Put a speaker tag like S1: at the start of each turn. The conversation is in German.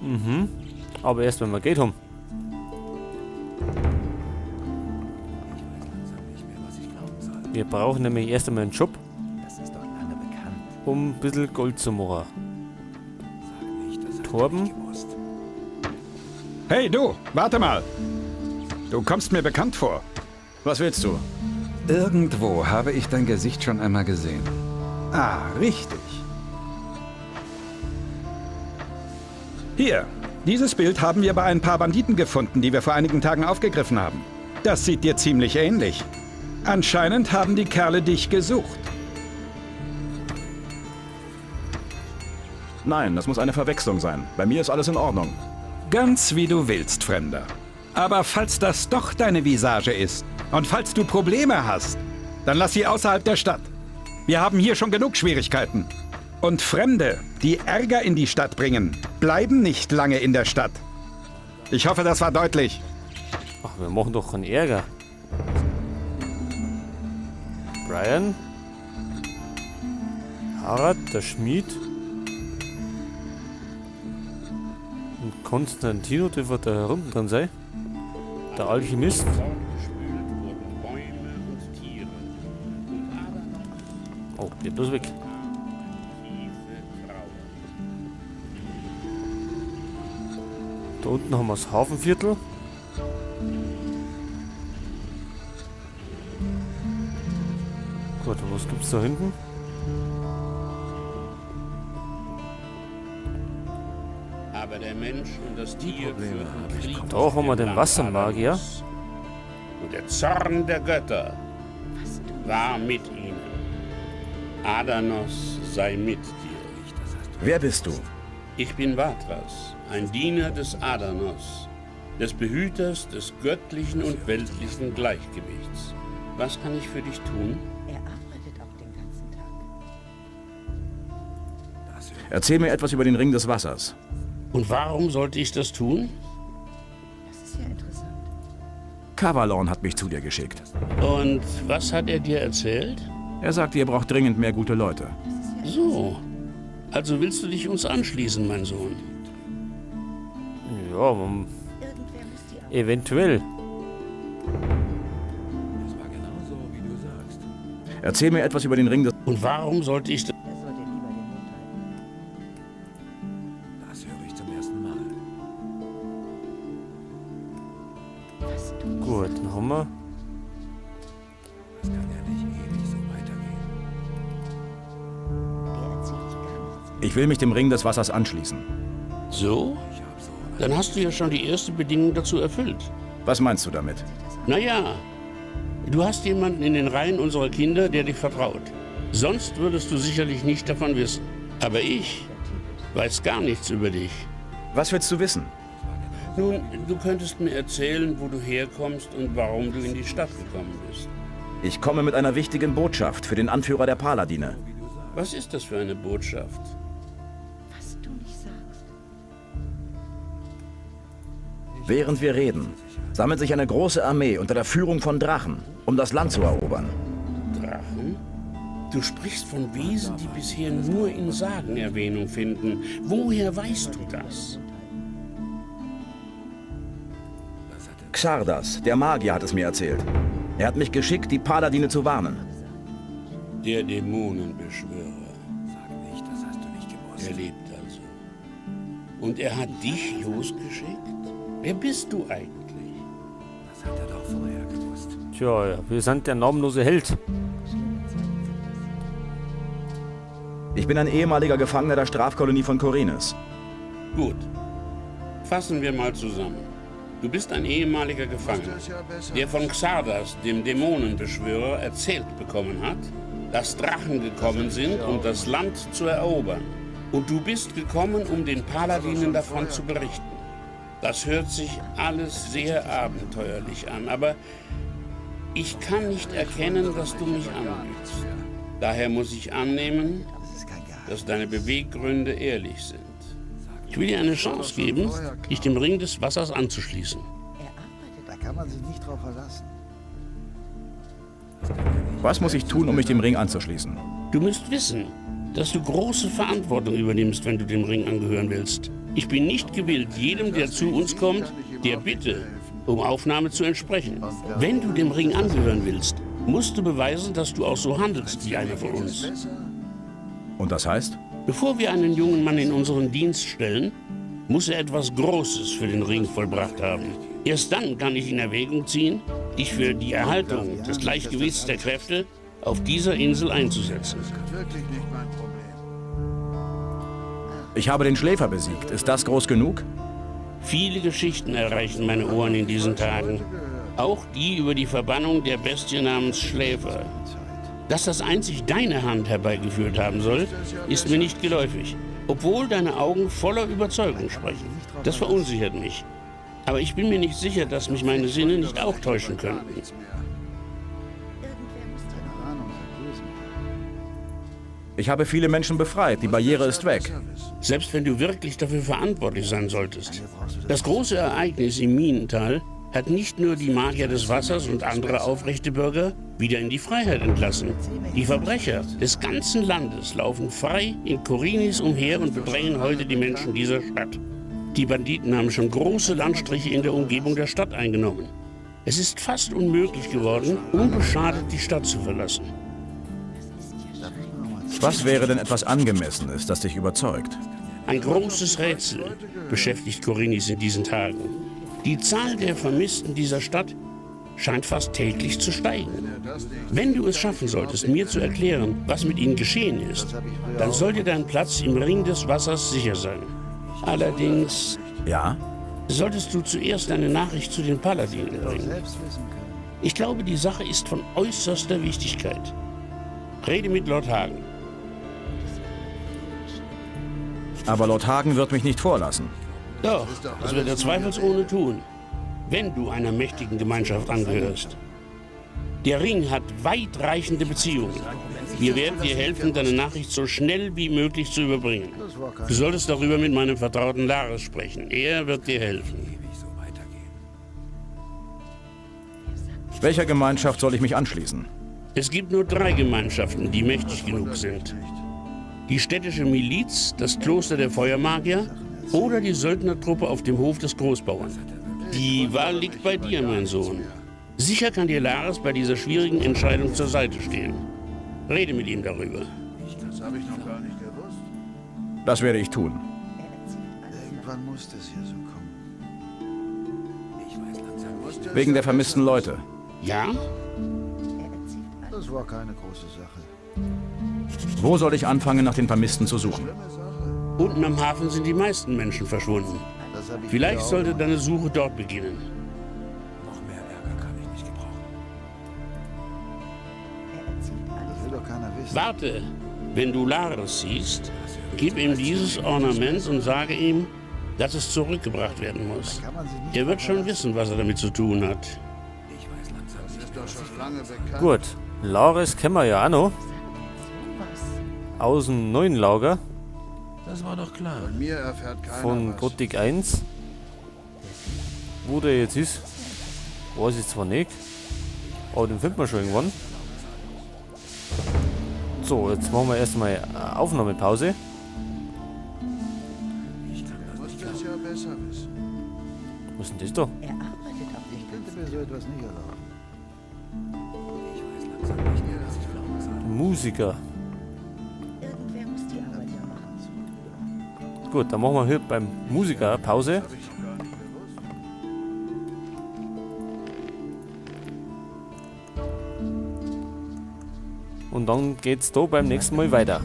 S1: Mhm. Aber erst, wenn wir Geld haben. Wir brauchen nämlich erst einmal einen Job, um ein bisschen Gold zu machen. Torben?
S2: Hey du, warte mal. Du kommst mir bekannt vor.
S3: Was willst du?
S2: Irgendwo habe ich dein Gesicht schon einmal gesehen. Ah, richtig. Hier, dieses Bild haben wir bei ein paar Banditen gefunden, die wir vor einigen Tagen aufgegriffen haben. Das sieht dir ziemlich ähnlich. Anscheinend haben die Kerle dich gesucht.
S3: Nein, das muss eine Verwechslung sein. Bei mir ist alles in Ordnung.
S2: Ganz wie du willst, Fremder. Aber falls das doch deine Visage ist und falls du Probleme hast, dann lass sie außerhalb der Stadt. Wir haben hier schon genug Schwierigkeiten. Und Fremde, die Ärger in die Stadt bringen, bleiben nicht lange in der Stadt. Ich hoffe, das war deutlich.
S1: Ach, wir machen doch keinen Ärger. Brian? Harald, der Schmied? Und Konstantino dürfte da herunten dran sein. Der Alchemist. Oh, geht bloß weg. Da unten haben wir das Hafenviertel. Gut, was gibt's da hinten?
S4: Aber der Mensch und das Tier führten Krieg
S1: Da
S4: auf
S1: haben wir
S4: dem
S1: den
S4: Land
S1: Wassermagier.
S4: Adanos. Und der Zorn der Götter war mit ihnen. Adanos sei mit dir.
S3: Wer bist du?
S4: Ich bin Vatras, ein Diener des Adanos, des Behüters des göttlichen und weltlichen Gleichgewichts. Was kann ich für dich tun?
S5: Er arbeitet auch den ganzen Tag.
S3: Erzähl mir etwas über den Ring des Wassers.
S4: Und warum sollte ich das tun?
S5: Das ist ja interessant.
S3: Kavalon hat mich zu dir geschickt.
S4: Und was hat er dir erzählt?
S3: Er sagt, ihr braucht dringend mehr gute Leute.
S4: So, also willst du dich uns anschließen, mein Sohn?
S1: Ja,
S5: Irgendwer muss die Arbeit.
S1: eventuell.
S3: Erzähl mir etwas über den Ring des...
S4: Und warum sollte ich das?
S5: Er sollte lieber den Mund halten.
S3: Das höre ich zum ersten Mal.
S5: Was du nicht
S1: Gut, dann haben wir.
S3: Das kann ja nicht ewig so weitergehen.
S5: der erzählt gar nichts.
S3: Ich will mich dem Ring des Wassers anschließen.
S4: So? Dann hast du ja schon die erste Bedingung dazu erfüllt.
S3: Was meinst du damit?
S4: Naja, du hast jemanden in den Reihen unserer Kinder, der dich vertraut. Sonst würdest du sicherlich nicht davon wissen. Aber ich weiß gar nichts über dich.
S3: Was willst du wissen?
S4: Nun, du könntest mir erzählen, wo du herkommst und warum du in die Stadt gekommen bist.
S3: Ich komme mit einer wichtigen Botschaft für den Anführer der Paladine.
S4: Was ist das für eine Botschaft?
S5: Was du nicht sagst.
S3: Während wir reden, sammelt sich eine große Armee unter der Führung von Drachen, um das Land zu erobern.
S4: Drachen? Du sprichst von Wesen, die bisher nur in Sagen Erwähnung finden. Woher weißt du das?
S3: Xardas, der Magier, hat es mir erzählt. Er hat mich geschickt, die Paladine zu warnen.
S4: Der Dämonenbeschwörer. Sag nicht, das hast du nicht gewusst. Er lebt also. Und er hat dich losgeschickt? Wer bist du eigentlich?
S3: Das hat er doch vorher gewusst.
S1: Tja, ja, wir sind der namenlose Held.
S3: Ich bin ein ehemaliger Gefangener der Strafkolonie von Khorinis.
S4: Gut. Fassen wir mal zusammen. Du bist ein ehemaliger Gefangener, der von Xardas, dem Dämonenbeschwörer, erzählt bekommen hat, dass Drachen gekommen sind, um das Land zu erobern. Und du bist gekommen, um den Paladinen davon zu berichten. Das hört sich alles sehr abenteuerlich an, aber ich kann nicht erkennen, dass du mich anlügst. Daher muss ich annehmen, dass deine Beweggründe ehrlich sind. Ich will dir eine Chance geben, dich dem Ring des Wassers anzuschließen.
S5: Er arbeitet.
S6: Da kann man sich nicht drauf verlassen.
S3: Was muss ich tun, um mich dem Ring anzuschließen?
S4: Du musst wissen, dass du große Verantwortung übernimmst, wenn du dem Ring angehören willst. Ich bin nicht gewillt, jedem, der zu uns kommt, der Bitte um Aufnahme zu entsprechen. Wenn du dem Ring angehören willst, musst du beweisen, dass du auch so handelst wie einer von uns.
S3: Und das heißt?
S4: Bevor wir einen jungen Mann in unseren Dienst stellen, muss er etwas Großes für den Ring vollbracht haben. Erst dann kann ich in Erwägung ziehen, dich für die Erhaltung des Gleichgewichts der Kräfte auf dieser Insel einzusetzen.
S3: Ich habe den Schläfer besiegt. Ist das groß genug?
S4: Viele Geschichten erreichen meine Ohren in diesen Tagen. Auch die über die Verbannung der Bestie namens Schläfer. Dass das einzig deine Hand herbeigeführt haben soll, ist mir nicht geläufig. Obwohl deine Augen voller Überzeugung sprechen. Das verunsichert mich. Aber ich bin mir nicht sicher, dass mich meine Sinne nicht auch täuschen könnten.
S3: Ich habe viele Menschen befreit. Die Barriere ist weg.
S4: Selbst wenn du wirklich dafür verantwortlich sein solltest. Das große Ereignis im Minental hat nicht nur die Magier des Wassers und andere aufrechte Bürger wieder in die Freiheit entlassen. Die Verbrecher des ganzen Landes laufen frei in Korinis umher und bedrängen heute die Menschen dieser Stadt. Die Banditen haben schon große Landstriche in der Umgebung der Stadt eingenommen. Es ist fast unmöglich geworden, unbeschadet die Stadt zu verlassen.
S3: Was wäre denn etwas Angemessenes, das dich überzeugt?
S4: Ein großes Rätsel beschäftigt Korinis in diesen Tagen. Die Zahl der Vermissten dieser Stadt scheint fast täglich zu steigen. Wenn du es schaffen solltest, mir zu erklären, was mit ihnen geschehen ist, dann sollte dein Platz im Ring des Wassers sicher sein. Allerdings
S3: Ja?
S4: solltest du zuerst eine Nachricht zu den Paladinen bringen. Ich glaube, die Sache ist von äußerster Wichtigkeit. Rede mit Lord Hagen.
S3: Aber Lord Hagen wird mich nicht vorlassen.
S4: Doch, das wird er zweifelsohne tun, wenn du einer mächtigen Gemeinschaft angehörst. Der Ring hat weitreichende Beziehungen. Wir werden dir helfen, deine Nachricht so schnell wie möglich zu überbringen. Du solltest darüber mit meinem Vertrauten Lares sprechen. Er wird dir helfen.
S3: Welcher Gemeinschaft soll ich mich anschließen?
S4: Es gibt nur 3 Gemeinschaften, die mächtig genug sind. Die städtische Miliz, das Kloster der Feuermagier oder die Söldnertruppe auf dem Hof des Großbauern. Die Wahl liegt bei dir, mein Sohn. Sicher kann dir Lares bei dieser schwierigen Entscheidung zur Seite stehen. Rede mit ihm darüber.
S3: Das werde ich tun.
S6: Irgendwann muss das hier so kommen.
S3: Wegen der vermissten Leute.
S4: Ja?
S6: Das war keine große Sache.
S3: Wo soll ich anfangen, nach den Vermissten zu suchen?
S4: Unten am Hafen sind die meisten Menschen verschwunden.
S6: Das hab ich
S4: Vielleicht
S6: wieder
S4: sollte
S6: auch
S4: deine Suche dort beginnen.
S6: Das will doch keiner wissen.
S4: Warte, wenn du Lares siehst, gib ihm dieses Ornament und sage ihm, dass es zurückgebracht werden muss.
S6: Kann man sich nicht
S4: Er wird schon wissen, was er damit zu tun hat.
S6: Das ist doch schon lange bekannt.
S1: Gut. Lares kennen wir ja auch noch.
S5: Was?
S1: Aus dem neuen Lager
S7: Das war doch klar.
S6: Von mir erfährt keiner
S1: von
S6: was.
S1: Gothic 1. Wo der jetzt ist, weiß ich zwar nicht. Aber den findet man schon irgendwann. So, jetzt machen wir erstmal eine Aufnahmepause.
S6: Du musst das ja besser wissen.
S1: Was ist denn das da?
S5: Er arbeitet auf
S6: Ich
S5: den
S6: könnte mir so etwas nicht erlauben.
S1: Musiker.
S5: Irgendwer muss die Arbeit ja machen.
S1: Gut, dann machen wir hier beim Musiker Pause. Und dann geht's da beim nächsten Mal weiter.